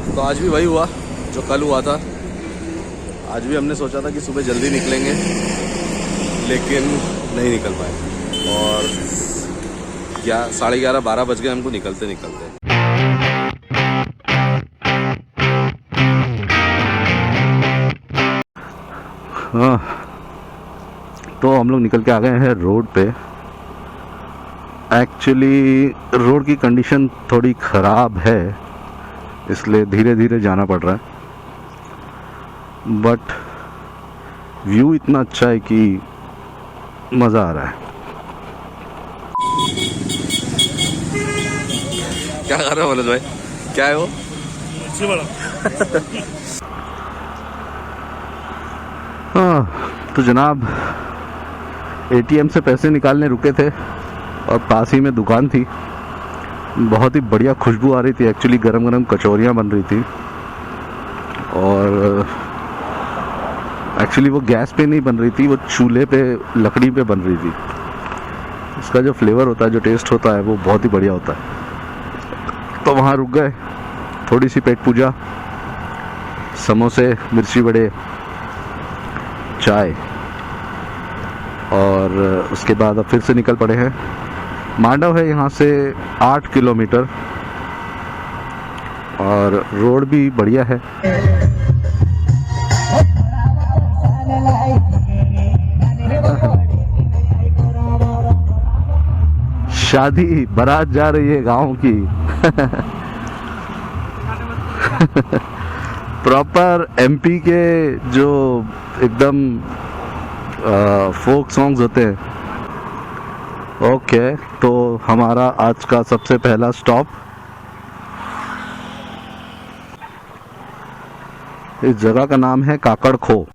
तो आज भी वही हुआ जो कल हुआ था। आज भी हमने सोचा था कि सुबह जल्दी निकलेंगे, लेकिन नहीं निकल पाए और 11:30 12 बज गए हमको निकलते निकलते। हाँ, तो हम लोग निकल के आ गए हैं रोड पे। एक्चुअली रोड की कंडीशन थोड़ी ख़राब है, इसलिए धीरे धीरे जाना पड़ रहा है, बट व्यू इतना अच्छा है कि मज़ा आ रहा है। क्या कर रहे हो मनोज भाई? क्या है वो? हाँ, तो जनाब एटीएम से पैसे निकालने रुके थे और पास ही में दुकान थी। बहुत ही बढ़िया खुशबू आ रही थी। एक्चुअली गरम गरम कचौरियाँ बन रही थी और एक्चुअली वो गैस पे नहीं बन रही थी, वो चूल्हे पे लकड़ी पे बन रही थी। इसका जो फ्लेवर होता है, जो टेस्ट होता है, वो बहुत ही बढ़िया होता है। तो वहाँ रुक गए, थोड़ी सी पेट पूजा, समोसे, मिर्ची बड़े, चाय, और उसके बाद अब फिर से निकल पड़े हैं। मांडव है यहाँ से 8 किलोमीटर और रोड भी बढ़िया है। शादी बारात जा रही है गांव की। प्रॉपर एमपी के जो एकदम फोक सॉन्ग्स होते हैं। ओके, तो हमारा आज का सबसे पहला स्टॉप इस जगह का नाम है काकड़ खो।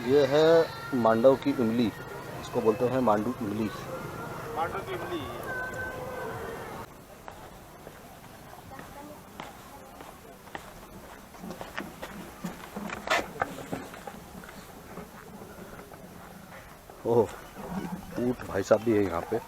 ये है मांडव की इमली, इसको बोलते हैं मांडू इमली। मांडव की इमली। ओह, ऊंट भाई साहब भी है यहाँ पे।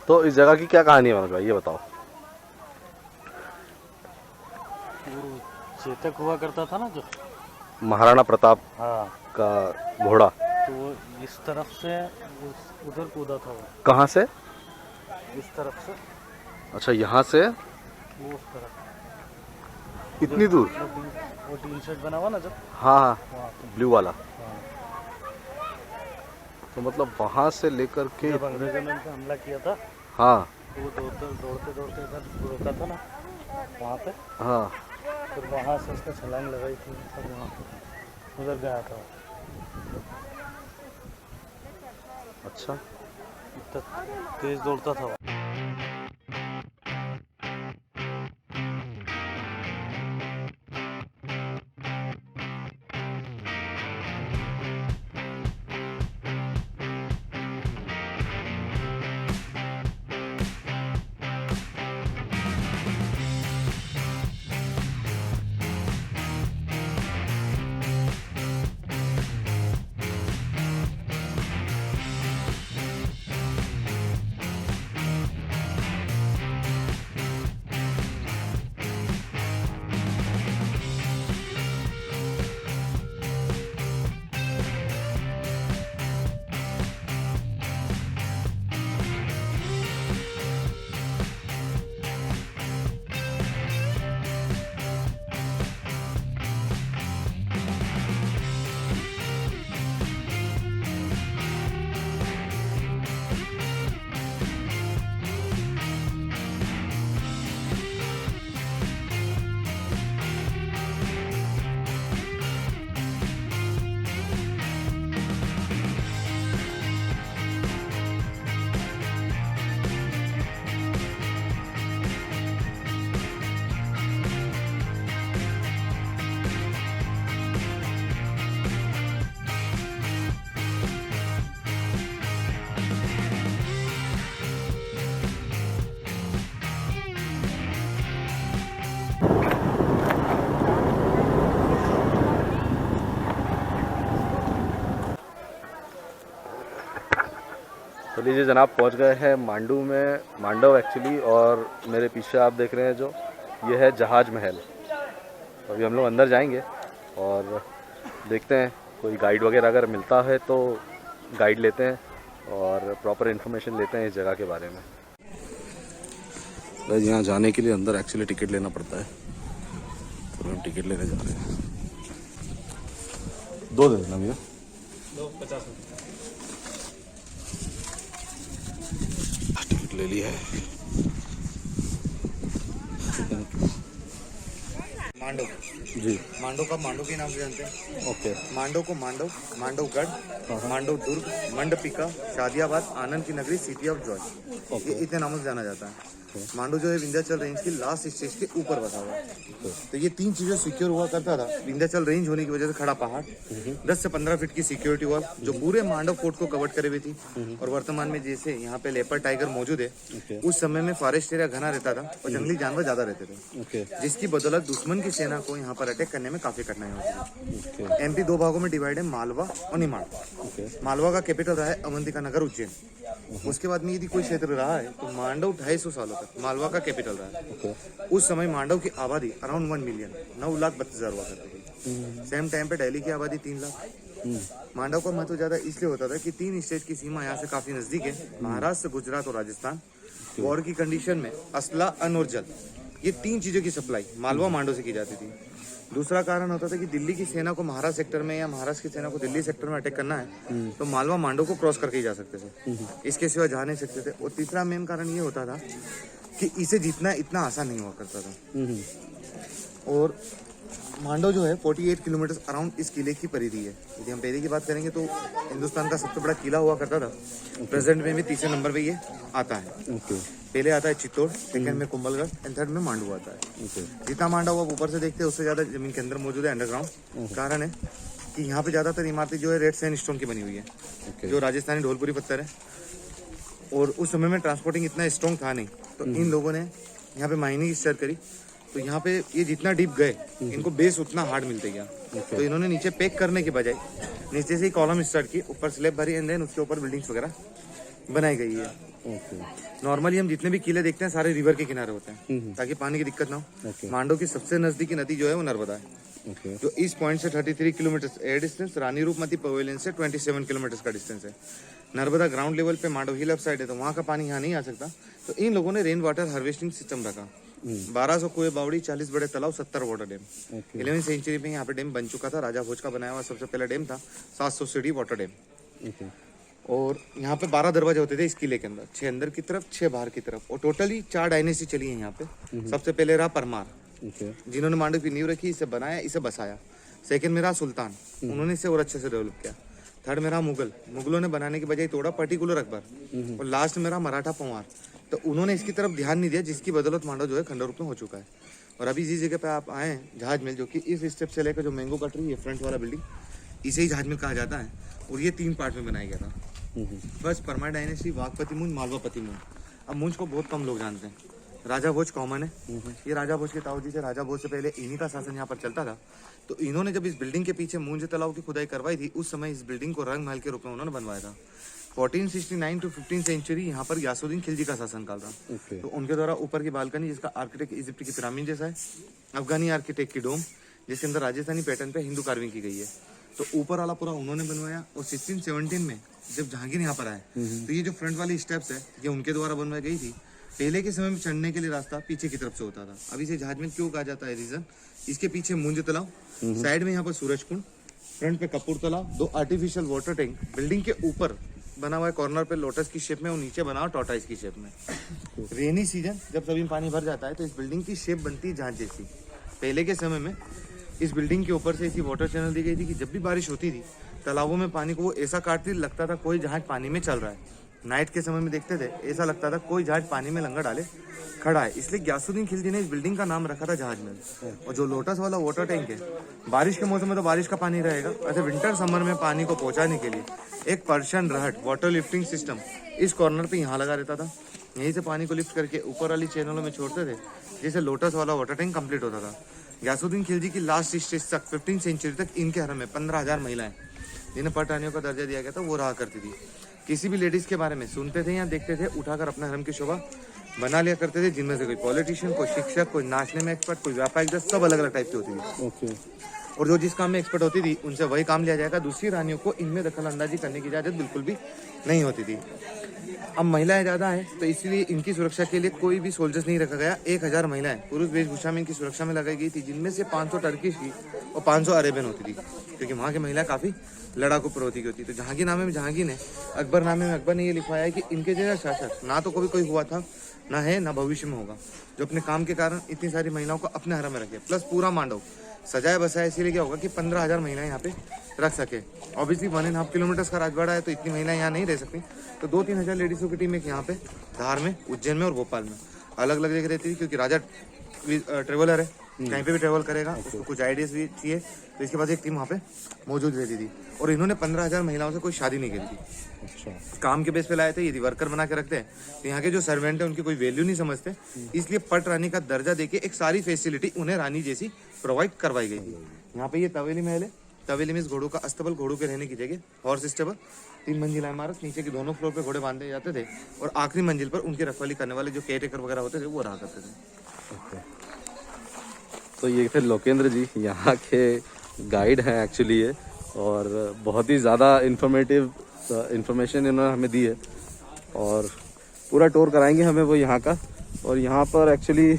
तो इस जगह की क्या कहानी है मनोज भाई, ये बताओ। चेतक हुआ करता था ना, जो महाराणा प्रताप हाँ का घोड़ा, तो वो इस तरफ से उधर कूदा था। वो कहाँ से? इस तरफ से। अच्छा, यहाँ से वो उस तरफ इतनी दूर? वो टीन शेड बना हुआ ना जब। हाँ हाँ, वहाँ ब्लू वाला। हाँ। तो मतलब वहाँ से लेकर के जब अंग्रेजों ने उन पे हमला किया था, हाँ वो दौड़ते दौड़ते इधर रोका था ना, वहाँ पे। हाँ, फिर वहाँ से उसने छलांग लगाई थी, सब वहाँ पे उधर गया था। अच्छा, इतना तेज दौड़ता था वो। तो लीजिए जनाब, पहुंच गए हैं मांडू में, मांडव एक्चुअली, और मेरे पीछे आप देख रहे हैं जो ये है जहाज महल। तो अभी हम लोग अंदर जाएंगे और देखते हैं कोई गाइड वगैरह अगर मिलता है तो गाइड लेते हैं और प्रॉपर इन्फॉर्मेशन लेते हैं इस जगह के बारे में। तो यहाँ जाने के लिए अंदर एक्चुअली टिकट लेना पड़ता है, तो हम टिकट लेने जा रहे हैं। 2 दे देना भैया। 250 टिकट ले लिया है। मांडव जी, मांडव का मांडव के नाम से जानते हैं। ओके। मांडव को मांडव, मांडवगढ़, मांडव दुर्ग, मंडपिका, शादियाबाद, आनंद की नगरी, सिटी ऑफ जॉय, ये इतने नामों से जाना जाता है। मांडव जो है विंध्याचल रेंज की लास्ट स्टेज के ऊपर बसा हुआ है। तो ये 3 चीजें सिक्योर हुआ करता था। विंध्याचल रेंज होने की वजह से खड़ा पहाड़, 10 से 15 फीट की सिक्योरिटी वॉल जो पूरे मांडव फोर्ट को कवर करे हुई थी। और वर्तमान में जैसे यहाँ पे लेपर्ड टाइगर मौजूद है, उस समय में फॉरेस्ट एरिया घना रहता था और जंगली जानवर ज्यादा रहते थे, जिसकी बदौलत दुश्मन की सेना को यहाँ पर अटैक करने में काफी कठिनाई होती है। एमपी 2 भागों में डिवाइड है, मालवा और निमाड़। मालवा का कैपिटल रहा है अवंतिका नगर, उज्जैन। उसके बाद में यदि कोई क्षेत्र रहा है तो मांडव 250 सालों तक मालवा का कैपिटल रहा है। उस समय मांडव की आबादी अराउंड 1 मिलियन 9,32,000 हुआ करती थी। सेम टाइम पे दिल्ली की आबादी 3 लाख। मांडव का महत्व ज्यादा इसलिए होता था कि 3 स्टेट की सीमा यहाँ से काफी नजदीक है, महाराष्ट्र, गुजरात और राजस्थान। वॉर की कंडीशन में असला, अन्न और जल, ये 3 चीजों की सप्लाई मालवा मांडव से की जाती थी। दूसरा कारण होता था कि दिल्ली की सेना को महाराष्ट्र सेक्टर में या महाराष्ट्र की सेना को दिल्ली सेक्टर में अटैक करना है तो मालवा मांडव को क्रॉस करके ही जा सकते थे, इसके सिवा जा नहीं सकते थे। और तीसरा मेन कारण ये होता था कि इसे जीतना इतना आसान नहीं हुआ करता था। और मांडव जो है 48 किलोमीटर अराउंड इस किले की परिधि है। यदि हम परिधि की बात करेंगे तो हिंदुस्तान का सबसे बड़ा किला हुआ करता था। प्रेजेंट में भी तीसरे नंबर पे ये आता है। पहले आता है चित्तौड़, सेकंड में कुंभलगढ़ एंड थर्ड में मांडव आता है। जितना मांडव आप ऊपर से देखते हैं उससे ज्यादा जमीन के अंदर मौजूद है, अंडरग्राउंड। कारण है कि यहाँ पे ज्यादातर इमारतें जो है रेड सैंडस्टोन की बनी हुई है, जो राजस्थानी ढोलपुरी पत्थर है। और उस समय में ट्रांसपोर्टिंग इतना स्ट्रॉन्ग था नहीं, तो इन लोगों ने यहाँ पे माइनिंग स्टार्ट करी। तो यहाँ पे ये जितना डीप गए इनको बेस उतना हार्ड मिलते गया। तो इन्होंने नीचे पैक करने के बजाय नीचे से ही कॉलम स्टार्ट की, ऊपर स्लैब भरी एंड देन उसके ऊपर बिल्डिंग्स वगैरह बनाई गई है। नॉर्मली हम जितने भी किले देखते हैं सारे रिवर के किनारे होते हैं ताकि पानी की दिक्कत ना हो। मांडव की सबसे नजदीकी नदी जो है वो नर्मदा है, जो इस पॉइंट से 33 किलोमीटर एयर डिस्टेंस, रानी रूपमती पवेलियन से 27 किलोमीटर का डिस्टेंस है। नर्मदा ग्राउंड लेवल पे मांडव हिल साइड है, तो वहाँ का पानी यहाँ नहीं आ सकता। तो इन लोगों ने रेन वाटर हार्वेस्टिंग सिस्टम रखा। 1200 कुएं बावड़ी, 40 बड़े तालाब, 70 वाटर डैम। 11वीं सेंचुरी में यहाँ पे डैम बन चुका था। राजा भोज का बनाया हुआ सबसे पहला डैम था, 700 सीढ़ी वाटर डैम। और यहाँ पे 12 दरवाजे होते थे इस किले के अंदर, 6 अंदर की तरफ, 6 बाहर की तरफ। और टोटली 4 डायनेस्टी चली है यहाँ पे। सबसे पहले रहा परमार, जिन्होंने मांडव की नींव रखी, इसे बनाया, इसे बसाया। सेकंड में रहा सुल्तान, उन्होंने इसे और अच्छे से डेवलप किया। थर्ड में रहा मुगल, मुगलों ने बनाने की बजाय तोड़ा, पर्टिकुलर अकबर। और लास्ट में रहा मराठा पंवार, तो उन्होंने इसकी तरफ ध्यान नहीं दिया, जिसकी बदौलत मांडव जो है खंडर रूप में हो चुका है। और अभी जिस जगह पे आप आए हैं जहाज मिल, जो कि इस स्टेप से लेकर जो मैंगो कट रही है फ्रंट वाला बिल्डिंग, इसे ही जहाज मिल कहा जाता है। और ये 3 पार्ट में बनाया गया था। फर्स्ट परमार डायनेस्टी, वाघपति मूंज, मालवापति मूंज। अब मूंज को बहुत कम लोग जानते हैं, राजा भोज कॉमन है। ये राजा भोज के ताऊजी से, राजा भोज से पहले इन्हीं का शासन यहाँ पर चलता था। तो इन्होंने जब इस बिल्डिंग के पीछे मूंज तालाब की खुदाई करवाई थी, उस समय इस बिल्डिंग को रंग महल के रूप में उन्होंने बनवाया था। 1469 टू 15 सेंचुरी यहाँ पर यासुद्दीन खिलजी का शासन काल था। तो उनके द्वारा ऊपर की बालकनी, जिसका आर्किटेक्ट इजिप्ट की पिरामिड जैसा है, अफगानी आर्किटेक्ट की डोम, जिसके अंदर राजस्थानी पैटर्न पे हिंदू कार्विंग की गई है। तो ऊपर वाला पूरा उन्होंने बनवाया। और 1617 में जब जहांगीर यहाँ पर आए, तो ये जो फ्रंट वाली स्टेप्स है ये उनके द्वारा बनवाई गई थी। पहले के समय में चढ़ने के लिए रास्ता पीछे की तरफ से होता था। अब इसे जहाज में क्यों कहा जाता है, रीजन, इसके पीछे मूंज तालाब, साइड में यहाँ पर सूरज कुंड, फ्रंट पे कपूर तालाब, 2 आर्टिफिशियल वाटर टैंक बिल्डिंग के ऊपर बना हुआ है, कॉर्नर पे लोटस की शेप में, और नीचे बना हुआ टॉर्टाइस की शेप में। रेनी सीजन जब सभी पानी भर जाता है तो इस बिल्डिंग की शेप बनती है जहाज जैसी। पहले के समय में इस बिल्डिंग के ऊपर से ऐसी वाटर चैनल दी गई थी कि जब भी बारिश होती थी तालाबों में पानी को वो ऐसा काटती, लगता था कोई जहाज पानी में चल रहा है। नाइट के समय में देखते थे, ऐसा लगता था कोई जहाज पानी में लंगर डाले खड़ा है। इसलिए ग्यासुद्दीन खिलजी ने इस बिल्डिंग का नाम रखा था जहाज महल। और जो लोटस वाला वाटर टैंक है, बारिश के मौसम में तो बारिश का पानी रहेगा, ऐसे विंटर समर में पानी को पहुंचाने के लिए एक पर्शियन रहट वाटर लिफ्टिंग सिस्टम इस कॉर्नर पे यहाँ लगा रहता था। यहीं से पानी को लिफ्ट करके ऊपर वाली चैनलों में छोड़ते थे, जिससे लोटस वाला वाटर टैंक कंप्लीट होता था। ग्यासुद्दीन खिलजी की लास्ट स्टेज तक 15 सेंचुरी तक इनके हरम में 15,000 महिलाएं, जिन्हें पटरानियों का दर्जा दिया गया था, वो रहा करती थी। किसी भी लेडीज के बारे में सुनते थे या देखते थे, उठाकर अपने हरम की शोभा बना लिया करते थे, जिनमें से कोई पॉलिटिशियन, कोई शिक्षक, कोई नाचने में एक्सपर्ट, कोई व्यापारिक, सब अलग अलग टाइप की होती थी। ओके। और जो जिस काम में एक्सपर्ट होती थी उनसे वही काम लिया जाएगा। दूसरी रानियों को इनमें दखल अंदाजी करने की इजाजत बिल्कुल भी नहीं होती थी। अब महिलाएं ज़्यादा हैं तो इसलिए इनकी सुरक्षा के लिए कोई भी सोल्जर्स नहीं रखा गया। 1000 महिलाएं पुरुष वेशभूषा में इनकी सुरक्षा में लगाई गई थी, जिनमें से 500 टर्किश की और 500 अरेबियन होती थी, क्योंकि वहाँ की महिला काफ़ी लड़ाकू प्रवृत्ति की होती। तो जहांगीरनामे में जहांगीर ने, अकबरनामे में अकबर ने ये लिखवाया है कि इनके जैसा शासक ना तो कभी कोई हुआ था, ना है, ना भविष्य में होगा, जो अपने काम के कारण इतनी सारी महिलाओं को अपने हरम में रखे। प्लस पूरा मांडव सजाया बसाया इसीलिए क्या होगा कि 15,000 महिलाएं यहाँ पे रख सके। ऑब्वियसली 1.5 किलोमीटर का राजवाड़ा है तो इतनी महिलाएं यहाँ नहीं रह सकती। तो 2-3 हज़ार लेडीज़ों की टीम एक यहाँ पे धार में, उज्जैन में और भोपाल में अलग अलग जगह रहती थी, क्योंकि राजा ट्रेवलर है, कहीं पे भी ट्रेवल करेगा, उसको कुछ आइडियाज भी चाहिए, तो इसके पास एक टीम वहाँ पे मौजूद रहती थी। और इन्होंने 15,000 महिलाओं से कोई शादी नहीं करी थी। अच्छा। काम के बेस पे लाए थे। यदि वर्कर बना के रखते हैं तो यहाँ के जो सर्वेंट है उनकी कोई वैल्यू नहीं समझते, इसलिए पट रानी का दर्जा देके एक सारी फैसिलिटी उन्हें रानी जैसी प्रोवाइड करवाई गई थी। यहाँ पे ये तवेली महल है। तवेली में इस घोड़ों का अस्तबल, घोड़ों के रहने की जगह, हॉर्स स्टेबल, 3 मंजिला इमारत, नीचे के दोनों फ्लोर पे घोड़े बांधे जाते थे और आखिरी मंजिल पर उनकी रखवाली करने वाले जो केयरटेकर वगैरह होते थे वो रहा करते थे। तो ये थे लोकेंद्र जी, यहाँ के गाइड हैं एक्चुअली ये, और बहुत ही ज़्यादा इन्फॉर्मेशन इन्होंने हमें दी है और पूरा टूर कराएंगे हमें वो यहाँ का। और यहाँ पर एक्चुअली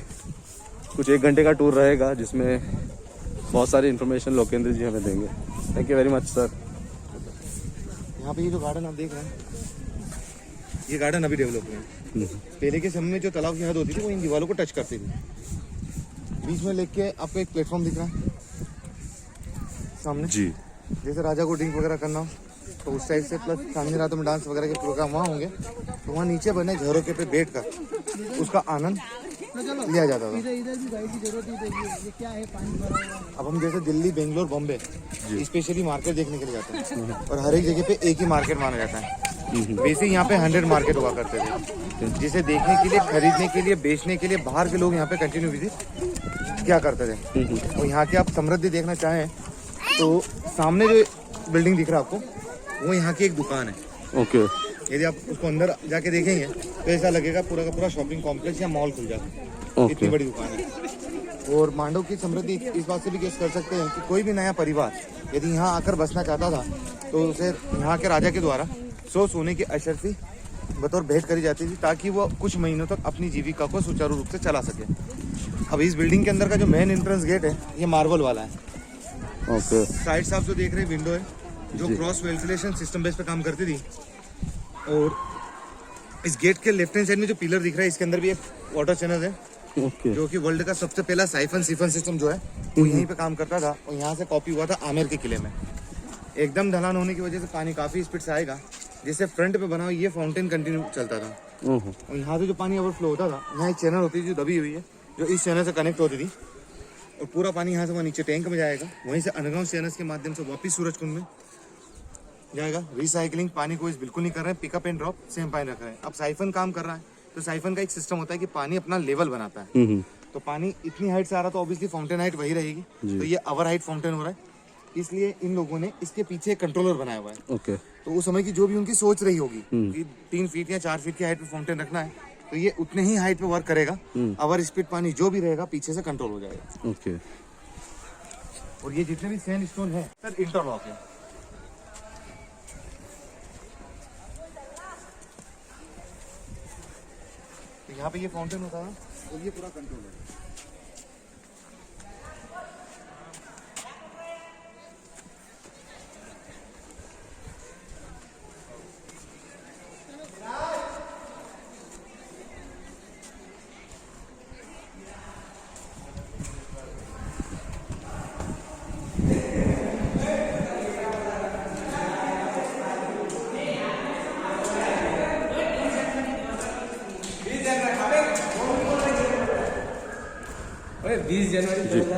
कुछ 1 घंटे का टूर रहेगा जिसमें बहुत सारी इन्फॉर्मेशन लोकेंद्र जी हमें देंगे। Thank you very much sir. यहाँ पे ये जो गार्डन आप देख रहे हैं, ये गार्डन अभी डेवलप हुए हैं। पहले के समय में जो तालाब की हद होती थी वो इन दीवारों को टच करती थी। बीच में लेके आपको एक प्लेटफॉर्म दिख रहा है सामने जी। जैसे राजा को ड्रिंक वगैरह करना तो उस साइड से, प्लस सामने रातों में डांस वगैरह के प्रोग्राम वहाँ होंगे, तो वहाँ नीचे बने घरों के पे बैठ कर उसका आनंद लिया जाता था। अब हम जैसे दिल्ली, बेंगलोर, बॉम्बे स्पेशली मार्केट देखने के लिए जाते हैं और हर एक जगह पे एक ही मार्केट माना जाता है। वैसे यहाँ पे 100 मार्केट हुआ करते थे, जिसे देखने के लिए, खरीदने के लिए, बेचने के लिए बाहर के लोग यहाँ पे कंटिन्यू विजिट क्या करते थे। और यहाँ की आप समृद्धि देखना चाहें तो सामने जो बिल्डिंग दिख रहा है आपको, वो यहाँ की एक दुकान है। ओके। यदि आप उसको अंदर जाके देखेंगे तो ऐसा लगेगा पूरा का पूरा शॉपिंग कॉम्प्लेक्स या मॉल खुल जाता है। इतनी बड़ी दुकान है। और मांडव की समृद्धि इस बात से भी केस कर सकते हैं कि कोई भी नया परिवार यदि यहाँ आकर बसना चाहता था तो उसे यहाँ के राजा के द्वारा 100 सोने की अशर्फी बतौर भेंट करी जाती थी, ताकि वो कुछ महीनों तक अपनी जीविका को सुचारू रूप से चला सके। अब इस बिल्डिंग के अंदर का जो मेन एंट्रेंस गेट है ये मार्बल वाला है। ओके। साइड से आप जो देख रहे हैं विंडो है, जो क्रॉस वेंटिलेशन सिस्टम बेस पे काम करती थी। और इस गेट के लेफ्ट हैंड साइड में जो पिलर दिख रहा है, इसके अंदर भी एक वाटर चैनल है। ओके। जो कि वर्ल्ड का सबसे पहला साइफन सिफन सिस्टम जो है वो यहीं पे काम करता था। और यहाँ से कॉपी हुआ था आमेर के किले में। एकदम ढलान होने की वजह से पानी काफी स्पीड से आएगा, जिससे फ्रंट पे बना हुआ ये फाउंटेन कंटिन्यू चलता था। और यहाँ से जो पानी ओवरफ्लो होता था, यहाँ एक चैनल होती थी जो दबी हुई है, जो इस चैनल से कनेक्ट होती थी। और पूरा पानी यहाँ से वहाँ नीचे टैंक में जाएगा, वहीं से अंडरग्राउंड चैनल्स के माध्यम से वापस सूरजकुंड में जाएगा। रिसाइकलिंग पानी को इस बिल्कुल नहीं कर रहे हैं, पिकअप एंड ड्रॉप सेम पानी रख रहे हैं। अब साइफन काम कर रहा है तो साइफन का एक सिस्टम होता है कि पानी अपना लेवल बनाता है। तो पानी इतनी हाइट से आ रहा तो ऑब्वियसली फाउंटेन हाइट वही रहेगी। तो ये अवर हाइट फाउंटेन हो रहा है, इसलिए इन लोगों ने इसके पीछे एक कंट्रोलर बनाया हुआ है। ओके। तो उस समय की जो भी उनकी सोच रही होगी कि 3 फीट या 4 फीट की हाइट पे फाउंटेन रखना है, तो ये उतने ही हाइट पे वर्क करेगा। अवर स्पीड पानी जो भी रहेगा पीछे से कंट्रोल हो जाएगा। ओके। और ये जितने भी सैंड स्टोन है सर इंटरलॉक है। तो यहाँ पे ये फाउंटेन होता है और ये पूरा कंट्रोल है।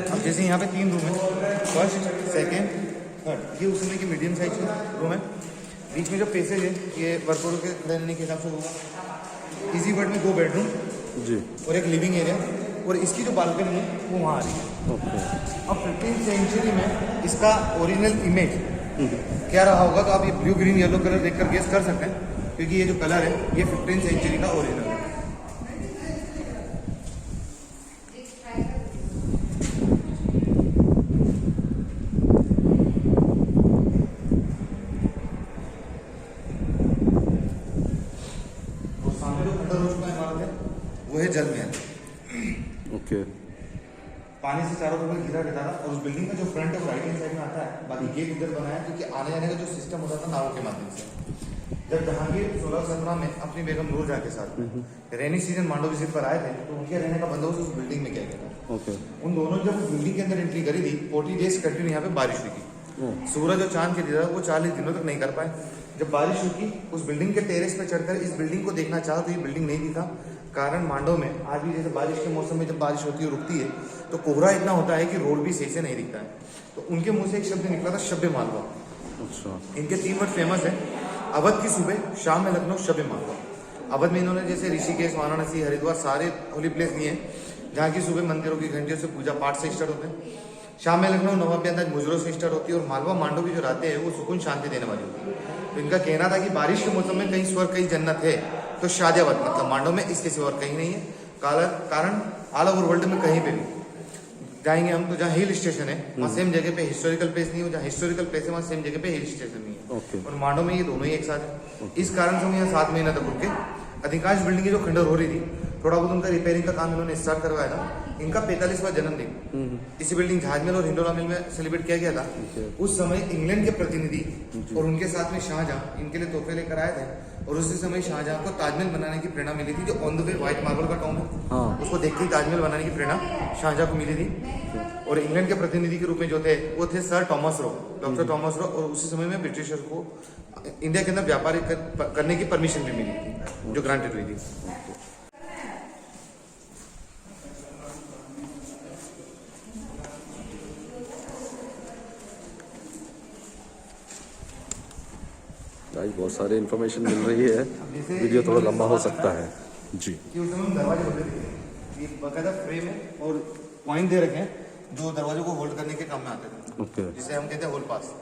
अब जैसे यहाँ पे 3 रूम है, फर्स्ट, सेकेंड, थर्ड। ये उस समय की मीडियम साइज रूम है। बीच में जो पैसेज है ये वर्करों के रहने के हिसाब से होगा। इजी वर्ड में 2 बेडरूम जी और एक लिविंग एरिया, और इसकी जो बालकनी है वो वहाँ आ रही है। ओके। अब 15th सेंचुरी में इसका ओरिजिनल इमेज क्या रहा होगा, तो आप ये ब्लू ग्रीन येलो कलर देखकर गेस कर सकते हैं। क्योंकि ये जो कलर है ये 15th सेंचुरी का ओरिजिनल है। और सामने जो खंडर हो चुका इमारत है वो है जल महल। ओके। पानी से चारों तरफ घिरा रहता था और उस बिल्डिंग का जो फ्रंट है वो राइट हैंड साइड में आता है, बाकी गेट इधर बनाया क्योंकि आने जाने का जो सिस्टम होता था नावों के माध्यम से। जब जहांगीर 1617 में अपनी बेगम नूरजहां के साथ रेनी सीजन मांडो विजिट पर आए थे तो उनके रहने का बंदोबस्त उस बिल्डिंग में किया गया था। ओके। उन दोनों जब उस बिल्डिंग के अंदर एंट्री करी थी 40 डेज कंटिन्यू यहाँ पे बारिश हुई थी। सूरज और चांद के दीदार वो 40 दिनों तक नहीं कर पाए। जब बारिश हुई उस बिल्डिंग के टेरेस पे चढ़कर इस बिल्डिंग को देखना चाहा तो ये बिल्डिंग नहीं दिखा। कारण मांडो में आज भी जैसे बारिश के मौसम में जब बारिश होती है रुकती है तो कोहरा इतना होता है कि रोड भी सही से नहीं दिखता है। तो उनके मुंह से एक शब्द निकला था शब मालवा। अच्छा। इनके 3 वर्ड फेमस है, अवध की सुबह, शाम में लखनऊ, शब मालवा। अवध में इन्होंने जैसे ऋषिकेश, वाराणसी, हरिद्वार सारे होली प्लेस लिए हैं जहाँ की सुबह मंदिरों की घंटियों से पूजा पाठ से स्टार्ट होते हैं। शाम में लखनऊ नवाबी अंदाज मुजरों से स्टार्ट होती है और मालवा मांडो की जो रातें हैं वो सुकून शांति देने वाली होती है। तो इनका कहना था कि बारिश के मौसम में कहीं स्वर्ग कहीं जन्नत है तो शादियाबाद मतलब मांडो में, इसके सिवा और कहीं नहीं है। कारण ऑल ओवर वर्ल्ड में कहीं पे भी जाएंगे हम तो जहाँ हिल स्टेशन है वहाँ सेम जगह पे हिस्टोरिकल प्लेस नहीं हो, जहाँ हिस्टोरिकल प्लेस है वहाँ सेम जगह पे हिल स्टेशन नहीं है। ओके। और मांडो में ये दोनों ही एक साथ है। इस कारण से हम यहाँ 7 महीना तक रुके। अधिकांश बिल्डिंगें जो खंडर हो रही थी थोड़ा बहुत उनका रिपेयरिंग का काम इन्होंने स्टार्ट करवाया था। इनका 45वां जन्मदिन इसी बिल्डिंग जहाज मिल और हिंडोला मिल में सेलिब्रेट किया गया था। उस समय इंग्लैंड के प्रतिनिधि और उनके साथ में शाहजहां इनके लिए तोहफे लेकर आए थे और उसी समय शाहजहां को ताजमहल बनाने की प्रेरणा मिली थी जो on the way white marble का टाउन है उसको देख के ताजमहल बनाने की प्रेरणा शाहजहां को मिली थी। और इंग्लैंड के प्रतिनिधि के रूप में जो थे वो थे sir Thomas Roe, doctor Thomas Roe. और उसी समय में ब्रिटिशर्स को इंडिया के अंदर व्यापार करने की परमिशन भी मिली थी जो ग्रांटेड हुई थी। गाइस बहुत सारी इन्फॉर्मेशन मिल रही है, वीडियो थोड़ा लंबा हो सकता है जी। कि उस समय दरवाजे होते थे, ये बकायदा फ्रेम है और पॉइंट दे रखे हैं जो दरवाजों को होल्ड करने के काम में आते थे। ओके। जिसे हम कहते हैं होल्ड पास।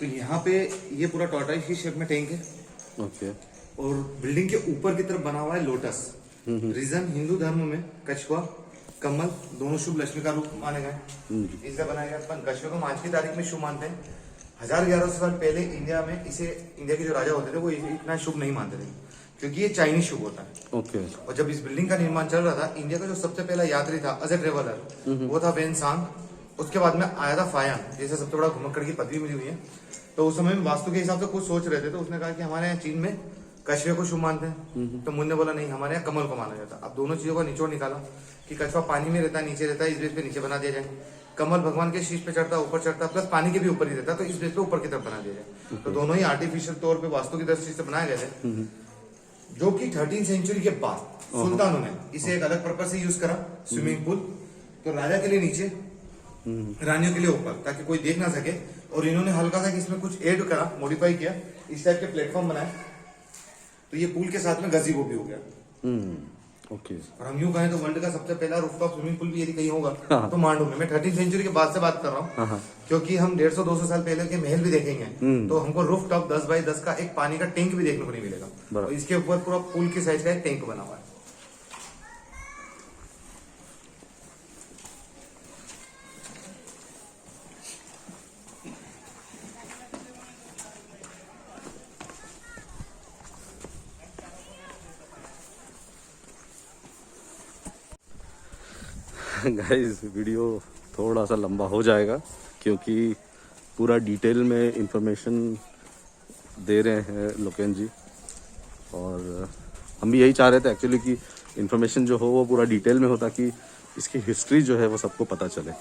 तो यहाँ पे ये पूरा टॉर्टाइज की शेप में टैंक है। ओके। और बिल्डिंग के ऊपर की तरफ बना हुआ है लोटस। रीजन हिंदू धर्म में कछुआ कमल दोनों शुभ लक्ष्मी का रूप माने गए, इसका बनाया गया। अपन कछुआ को आज की तारीख में शुभ मानते हैं। 1100 साल पहले इंडिया में इसे इंडिया के जो राजा होते थे वो इतना शुभ नहीं मानते थे क्योंकि ये चाइनीज शुभ होता है। ओके। और जब इस बिल्डिंग का निर्माण चल रहा था इंडिया का जो सबसे पहला यात्री था एज ए ट्रेवलर वो था वेन सांग। उसके बाद में आया था फायांग जैसे सबसे बड़ा घुमक्कड़ की पदवी मिली हुई है। तो उस समय में वास्तु के हिसाब से कुछ सोच रहे थे तो उसने कहा कि हमारे यहाँ चीन में कछुए को शुभ मानते हैं तो मुन्ने बोला नहीं हमारे यहाँ कमल को माना जाता। अब दोनों चीजों का निचोड़ निकाला कि कछुआ पानी में रहता है नीचे रहता है, इस बेस पे नीचे बना दिया जाए। कमल भगवान के शीश पे चढ़ता ऊपर चढ़ता प्लस पानी के भी ऊपर ही रहता तो इस बेस पे ऊपर की तरफ बना दिया जाए। तो दोनों ही आर्टिफिशियल तौर पे वास्तु की दृष्टि से बनाए गए थे जो कि 13th सेंचुरी के बाद सुल्तानों ने इसे एक अलग पर्पज से यूज करा स्विमिंग पूल। तो राजा के लिए नीचे रानियों के लिए ऊपर ताकि कोई देख ना सके। और इन्होंने हल्का सा इसमें कुछ ऐड करा मॉडिफाई किया इस टाइप के प्लेटफॉर्म बनाए तो ये पूल के साथ में गजीबो भी हो गया। ओके। और हम यूं कहें तो वर्ल्ड का सबसे पहला रूफटॉप स्विमिंग पूल भी यदि कहीं होगा तो मांडू में। मैं 13th सेंचुरी के बाद से बात कर रहा हूँ क्योंकि हम 150-200 साल पहले के महल भी देखेंगे तो हमको रूफटॉप 10 बाई 10 का एक पानी का टैंक भी देखने को नहीं मिलेगा। तो इसके ऊपर पूरा पूल के साइज का एक टैंक बना हुआ है। गाइस वीडियो थोड़ा सा लंबा हो जाएगा क्योंकि पूरा डिटेल में इंफॉर्मेशन दे रहे हैं लोकेन जी और हम भी यही चाह रहे थे एक्चुअली कि इंफॉर्मेशन जो हो वो पूरा डिटेल में हो ताकि इसकी हिस्ट्री जो है वो सबको पता चले।